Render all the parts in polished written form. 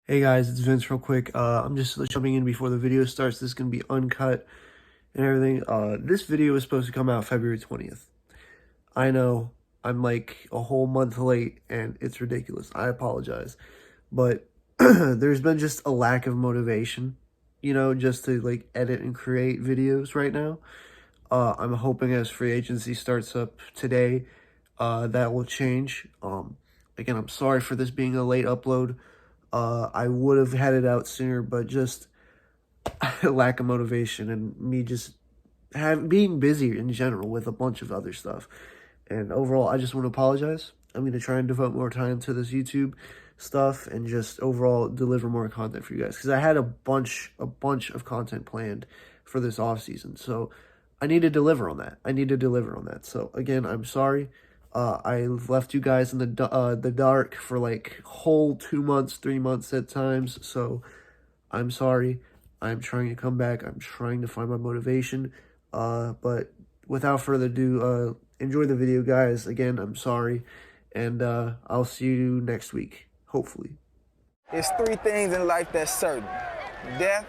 Hey guys, it's Vince real quick. I'm just jumping in before the video starts. This is going to be uncut and everything. This video is supposed to come out February 20th. I know I'm like a whole month late and it's ridiculous. I apologize. But there's been just a lack of motivation, just to like edit and create videos right now. I'm hoping as free agency starts up today, that will change. Again, I'm sorry for this being a late upload. I would have had it out sooner, but just lack of motivation and me just being busy in general with a bunch of other stuff. And overall, I just want to apologize. I'm going to try and devote more time to this YouTube stuff and just overall deliver more content for you guys, because I had a bunch of content planned for this off season. So I need to deliver on that. So again, I'm sorry. I left you guys in the dark for like whole 2 months, 3 months at times. So I'm sorry. I'm trying to come back. I'm trying to find my motivation. But without further ado, enjoy the video, guys. Again, I'm sorry. And I'll see you next week, hopefully. It's three things in life that's certain: death,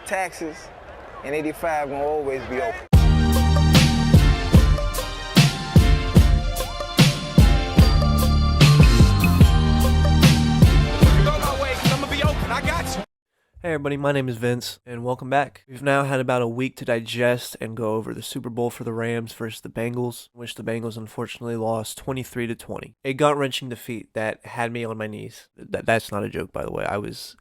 taxes, and 85 gonna always be open. Hey everybody, my name is Vince, and welcome back. We've now had about a week to digest and go over the Super Bowl for the Rams versus the Bengals, in which the Bengals unfortunately lost 23-20. A gut-wrenching defeat that had me on my knees. That's not a joke, by the way. I was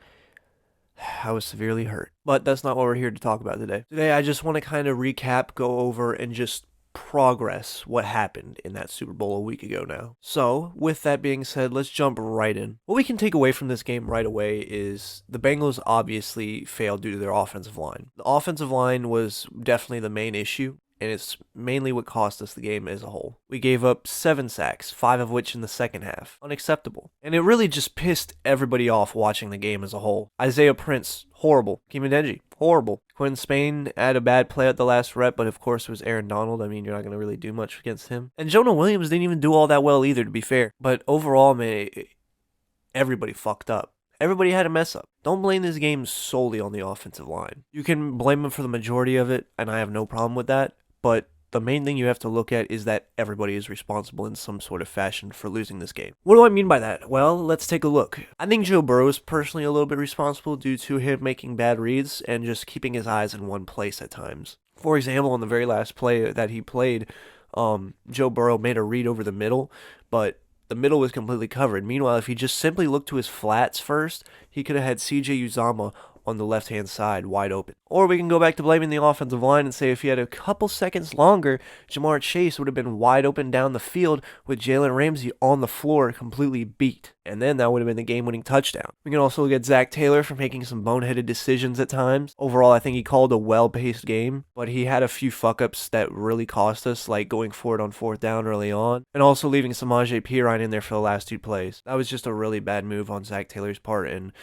severely hurt. But that's not what we're here to talk about today. Today, I just want to kind of recap, go over, and just progress what happened in that Super Bowl a week ago now. So, with that being said, let's jump right in. What we can take away from this game right away is the Bengals obviously failed due to their offensive line. The offensive line was definitely the main issue, and it's mainly what cost us the game as a whole. We gave up 7 sacks, 5 of which in the second half. Unacceptable. And it really just pissed everybody off watching the game as a whole. Isaiah Prince, horrible. Kimadenji, horrible. Quinn Spain had a bad play at the last rep, but of course it was Aaron Donald. I mean, you're not going to really do much against him. And Jonah Williams didn't even do all that well either, to be fair. But overall, man, everybody fucked up. Everybody had a mess up. Don't blame this game solely on the offensive line. You can blame them for the majority of it, and I have no problem with that. But the main thing you have to look at is that everybody is responsible in some sort of fashion for losing this game. What do I mean by that? Well, let's take a look. I think Joe Burrow is personally a little bit responsible due to him making bad reads and just keeping his eyes in one place at times. For example, on the very last play that he played, Joe Burrow made a read over the middle, but the middle was completely covered. Meanwhile, if he just simply looked to his flats first, he could have had CJ Uzomah on the left-hand side, wide open. Or we can go back to blaming the offensive line and say if he had a couple seconds longer, Jamar Chase would have been wide open down the field with Jalen Ramsey on the floor completely beat. And then that would have been the game-winning touchdown. We can also look at Zach Taylor for making some boneheaded decisions at times. Overall, I think he called a well-paced game, but he had a few fuck-ups that really cost us, like going for it on 4th down early on, and also leaving Samaje Perine in there for the last 2 plays. That was just a really bad move on Zach Taylor's part, and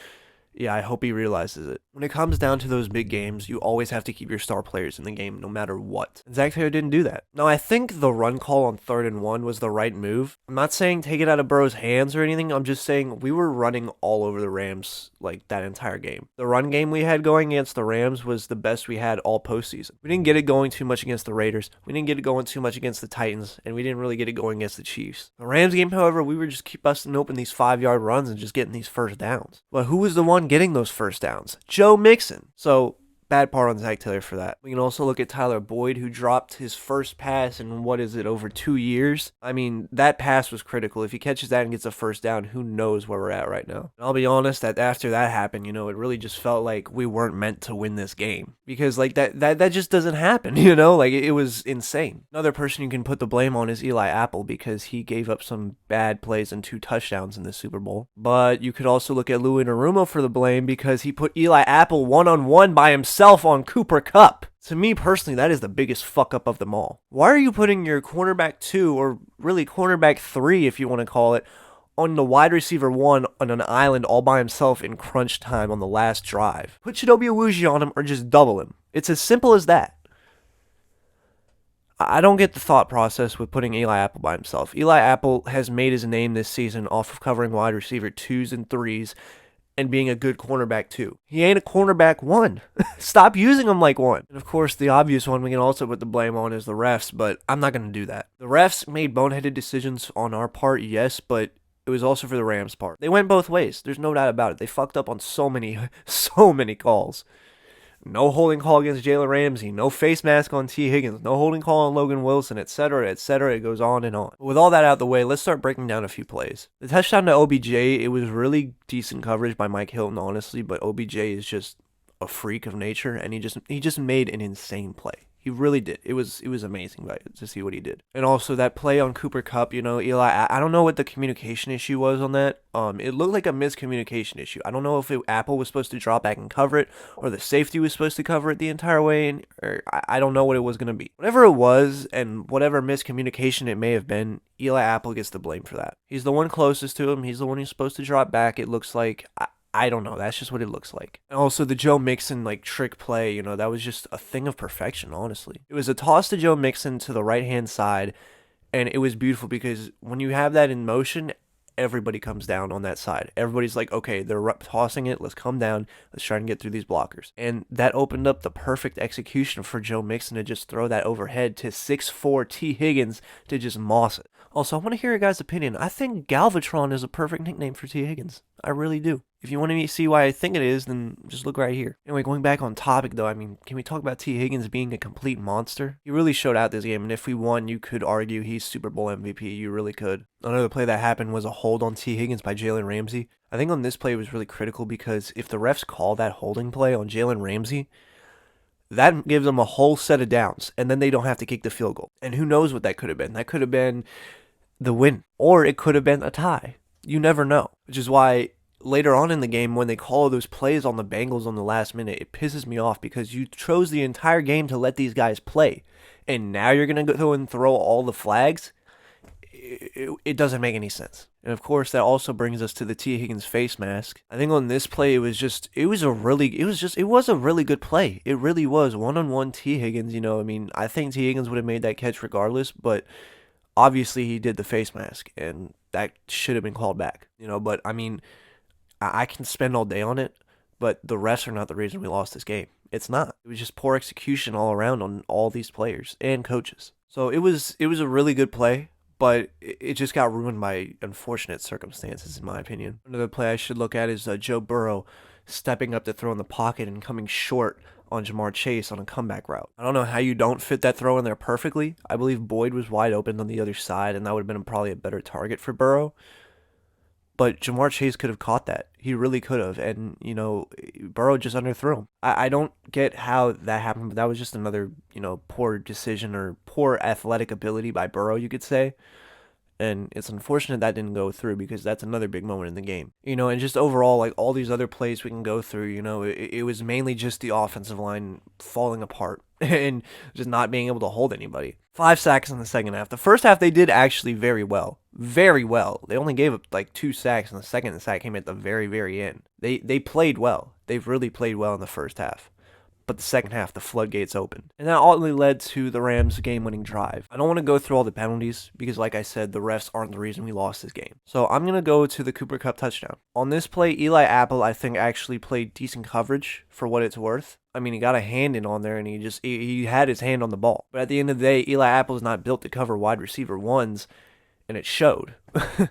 yeah, I hope he realizes it. When it comes down to those big games, you always have to keep your star players in the game no matter what. And Zach Taylor didn't do that. Now, I think the run call on 3rd and 1 was the right move. I'm not saying take it out of Burrow's hands or anything. I'm just saying we were running all over the Rams like that entire game. The run game we had going against the Rams was the best we had all postseason. We didn't get it going too much against the Raiders. We didn't get it going too much against the Titans. And we didn't really get it going against the Chiefs. The Rams game, however, we were just keep busting open these 5-yard runs and just getting these first downs. But who was the one getting those first downs? Joe Mixon. So bad part on Zach Taylor for that. We can also look at Tyler Boyd, who dropped his first pass in, over 2 years. I mean, that pass was critical. If he catches that and gets a first down, who knows where we're at right now. And I'll be honest, that after that happened, it really just felt like we weren't meant to win this game. Because, like, that just doesn't happen, Like, it was insane. Another person you can put the blame on is Eli Apple, because he gave up some bad plays and 2 touchdowns in the Super Bowl. But you could also look at Louis Narumo for the blame, because he put Eli Apple one-on-one by himself on Cooper Kupp. To me personally, that is the biggest fuck up of them all. Why are you putting your cornerback 2, or really cornerback 3 if you want to call it, on the wide receiver 1 on an island all by himself in crunch time on the last drive? Put Chidobe Awuzie on him or just double him. It's as simple as that. I don't get the thought process with putting Eli Apple by himself. Eli Apple has made his name this season off of covering wide receiver 2s and 3s and being a good cornerback 2. He ain't a cornerback 1. Stop using him like one. And of course, the obvious one we can also put the blame on is the refs, but I'm not going to do that. The refs made boneheaded decisions on our part, yes, but it was also for the Rams' part. They went both ways. There's no doubt about it. They fucked up on so many calls. No holding call against Jalen Ramsey, no face mask on T. Higgins, no holding call on Logan Wilson, etc., etc. It goes on and on. But with all that out of the way, let's start breaking down a few plays. The touchdown to OBJ, it was really decent coverage by Mike Hilton, honestly, but OBJ is just a freak of nature, and he just made an insane play. He really did. It was amazing to see what he did. And also that play on Cooper Kupp, Eli, I don't know what the communication issue was on that. It looked like a miscommunication issue. I don't know if Apple was supposed to drop back and cover it, or the safety was supposed to cover it the entire way, or I don't know what it was going to be. Whatever it was, and whatever miscommunication it may have been, Eli Apple gets the blame for that. He's the one closest to him. He's the one who's supposed to drop back, it looks like. I don't know. That's just what it looks like. And also the Joe Mixon trick play, that was just a thing of perfection, honestly. It was a toss to Joe Mixon to the right-hand side, and it was beautiful because when you have that in motion, everybody comes down on that side. Everybody's like, okay, they're tossing it. Let's come down. Let's try and get through these blockers. And that opened up the perfect execution for Joe Mixon to just throw that overhead to 6'4" T. Higgins to just moss it. Also, I want to hear your guys' opinion. I think Galvatron is a perfect nickname for T. Higgins. I really do. If you want to see why I think it is, then just look right here. Anyway, going back on topic though, can we talk about T. Higgins being a complete monster? He really showed out this game, and if we won, you could argue he's Super Bowl MVP. You really could. Another play that happened was a hold on T. Higgins by Jalen Ramsey. I think on this play it was really critical because if the refs call that holding play on Jalen Ramsey, that gives them a whole set of downs, and then they don't have to kick the field goal. And who knows what that could have been? That could have been the win, or it could have been a tie. You never know, which is why later on in the game, when they call those plays on the Bengals on the last minute, it pisses me off because you chose the entire game to let these guys play, and now you're going to go and throw all the flags? It doesn't make any sense. And of course, that also brings us to the T. Higgins face mask. I think on this play, it was a really good play. It really was. One-on-one T. Higgins, I think T. Higgins would have made that catch regardless, but obviously he did the face mask, and that should have been called back. But I can spend all day on it, but the refs are not the reason we lost this game. It's not. It was just poor execution all around on all these players and coaches. So it was a really good play, but it just got ruined by unfortunate circumstances, in my opinion. Another play I should look at is Joe Burrow stepping up to throw in the pocket and coming short on Jamar Chase on a comeback route. I don't know how you don't fit that throw in there perfectly. I believe Boyd was wide open on the other side, and that would have been probably a better target for Burrow. But Jamar Chase could have caught that. He really could have. And, Burrow just underthrew him. I don't get how that happened, but that was just another, poor decision or poor athletic ability by Burrow, you could say. And it's unfortunate that didn't go through because that's another big moment in the game. And just overall, all these other plays we can go through, it was mainly just the offensive line falling apart and just not being able to hold anybody. 5 sacks in the second half. The first half, they did actually very well. Very well. They only gave up 2 sacks, and the second sack came at the very, very end. They played well. They've really played well in the first half. But the second half, the floodgates opened. And that ultimately led to the Rams' game-winning drive. I don't want to go through all the penalties because, like I said, the refs aren't the reason we lost this game. So I'm going to go to the Cooper Kupp touchdown. On this play, Eli Apple, I think, actually played decent coverage for what it's worth. He got a hand in on there, and he had his hand on the ball. But at the end of the day, Eli Apple is not built to cover wide receiver ones, and it showed.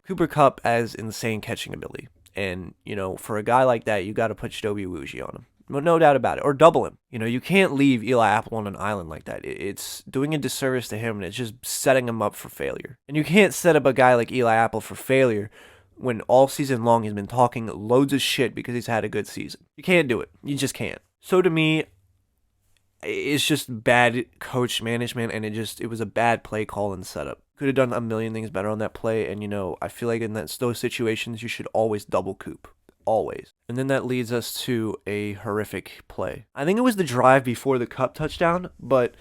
Cooper Kupp has insane catching ability. And, for a guy like that, you got to put Chidobe Awuzie on him. No doubt about it. Or double him. You can't leave Eli Apple on an island like that. It's doing a disservice to him, and it's just setting him up for failure. And you can't set up a guy like Eli Apple for failure when all season long he's been talking loads of shit because he's had a good season. You can't do it. You just can't. So to me, it's just bad coach management, and it was a bad play call and setup. Could have done a million things better on that play, and I feel like in those situations you should always double Coop. Always. And then that leads us to a horrific play. I think it was the drive before the Kupp touchdown, but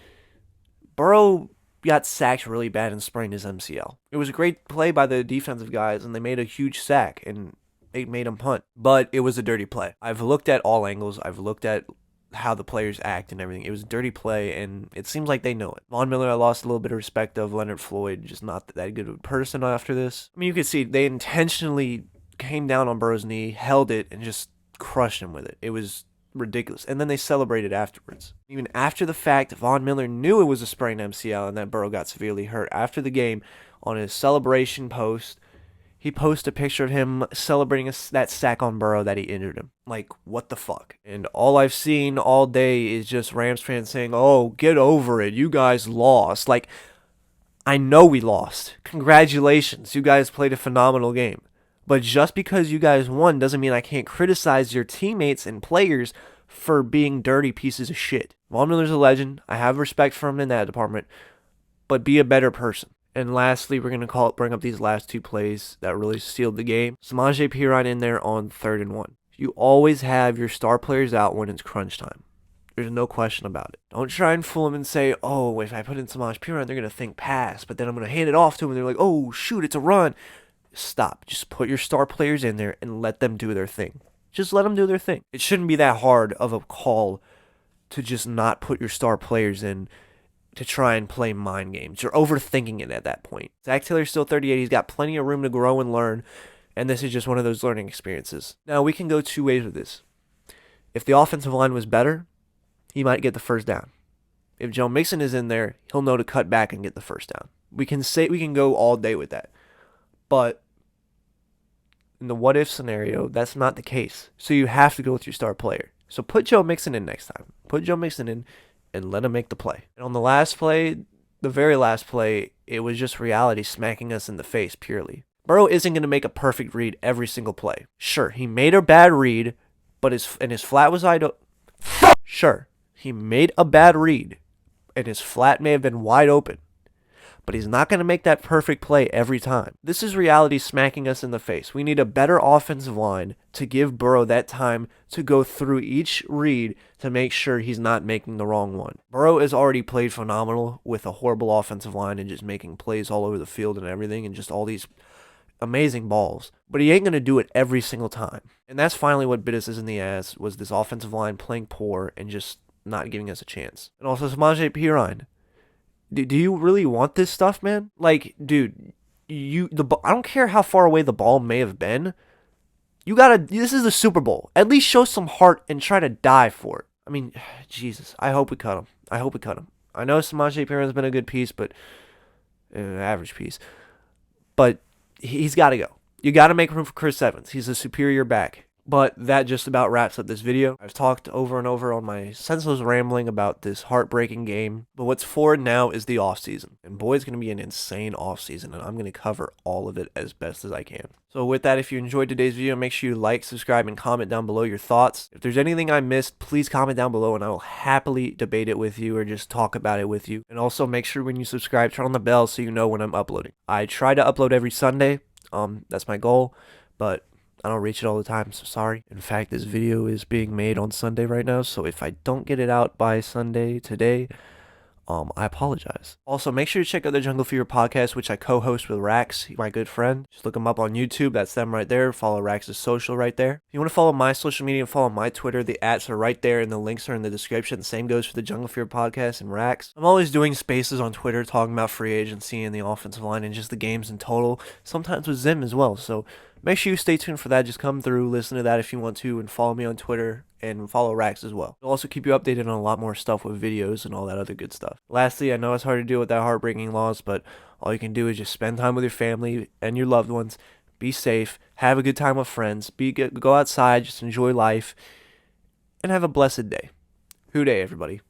Burrow got sacked really bad and sprained his MCL. It was a great play by the defensive guys, and they made a huge sack, and it made him punt. But it was a dirty play. I've looked at all angles. I've looked at how the players act and everything. It was a dirty play, and it seems like they know it. Von Miller, I lost a little bit of respect of. Leonard Floyd, just not that good of a person after this. You could see they intentionally came down on Burrow's knee, held it, and just crushed him with it. It was ridiculous. And then they celebrated afterwards. Even after the fact, Von Miller knew it was a sprained MCL and that Burrow got severely hurt. After the game, on his celebration post, he posted a picture of him celebrating that sack on Burrow that he injured him. Like, what the fuck? And all I've seen all day is just Rams fans saying, oh, get over it. You guys lost. Like, I know we lost. Congratulations. You guys played a phenomenal game. But just because you guys won doesn't mean I can't criticize your teammates and players for being dirty pieces of shit. Von Miller's a legend. I have respect for him in that department. But be a better person. And lastly, we're going to bring up these last two plays that really sealed the game. Samaje Perine in there on 3rd and 1. You always have your star players out when it's crunch time. There's no question about it. Don't try and fool them and say, oh, if I put in Samaje Perine, they're going to think pass. But then I'm going to hand it off to them and they're like, oh, shoot, it's a run. Stop. Just put your star players in there and let them do their thing. Just let them do their thing. It shouldn't be that hard of a call to just not put your star players in to try and play mind games. You're overthinking it at that point. Zach Taylor's still 38. He's got plenty of room to grow and learn, and this is just one of those learning experiences. Now, we can go two ways with this. If the offensive line was better, he might get the first down. If Joe Mixon is in there, he'll know to cut back and get the first down. We can go all day with that. But in the what-if scenario, that's not the case. So you have to go with your star player. So put Joe Mixon in next time. Put Joe Mixon in and let him make the play. And on the last play, the very last play, it was just reality smacking us in the face purely. Burrow isn't going to make a perfect read every single play. Sure, he made a bad read, but his flat was wide open. Sure, he made a bad read, and his flat may have been wide open. But he's not going to make that perfect play every time. This is reality smacking us in the face. We need a better offensive line to give Burrow that time to go through each read to make sure he's not making the wrong one. Burrow has already played phenomenal with a horrible offensive line and just making plays all over the field and everything and just all these amazing balls. But he ain't going to do it every single time. And that's finally what bit us in the ass, was this offensive line playing poor and just not giving us a chance. And also Samaje Perine. Do you really want this stuff, man? Like, dude, I don't care how far away the ball may have been. This is the Super Bowl. At least show some heart and try to die for it. I mean, Jesus, I hope we cut him. I know Samaje Perine's been a good piece, but an average piece. But he's got to go. You got to make room for Chris Evans. He's a superior back. But that just about wraps up this video. I've talked over and over on my senseless rambling about this heartbreaking game. But what's forward now is the offseason. And boy, it's going to be an insane offseason. And I'm going to cover all of it as best as I can. So with that, if you enjoyed today's video, make sure you like, subscribe, and comment down below your thoughts. If there's anything I missed, please comment down below and I will happily debate it with you or just talk about it with you. And also make sure when you subscribe, turn on the bell so you know when I'm uploading. I try to upload every Sunday. That's my goal. But I don't reach it all the time, so sorry. In fact, this video is being made on Sunday right now, so if I don't get it out by Sunday today, I apologize. Also, make sure to check out the Jungle Fever podcast, which I co-host with Rax, my good friend. Just look him up on YouTube. That's them right there. Follow Rax's social right there. If you want to follow my social media, follow my Twitter. The @s are right there, and the links are in the description. The same goes for the Jungle Fever podcast and Rax. I'm always doing spaces on Twitter talking about free agency and the offensive line and just the games in total. Sometimes with Zim as well, so make sure you stay tuned for that. Just come through, listen to that if you want to, and follow me on Twitter and follow Rax as well. I'll also keep you updated on a lot more stuff with videos and all that other good stuff. Lastly, I know it's hard to deal with that heartbreaking loss, but all you can do is just spend time with your family and your loved ones. Be safe. Have a good time with friends. Go outside. Just enjoy life. And have a blessed day. Hoo day, everybody.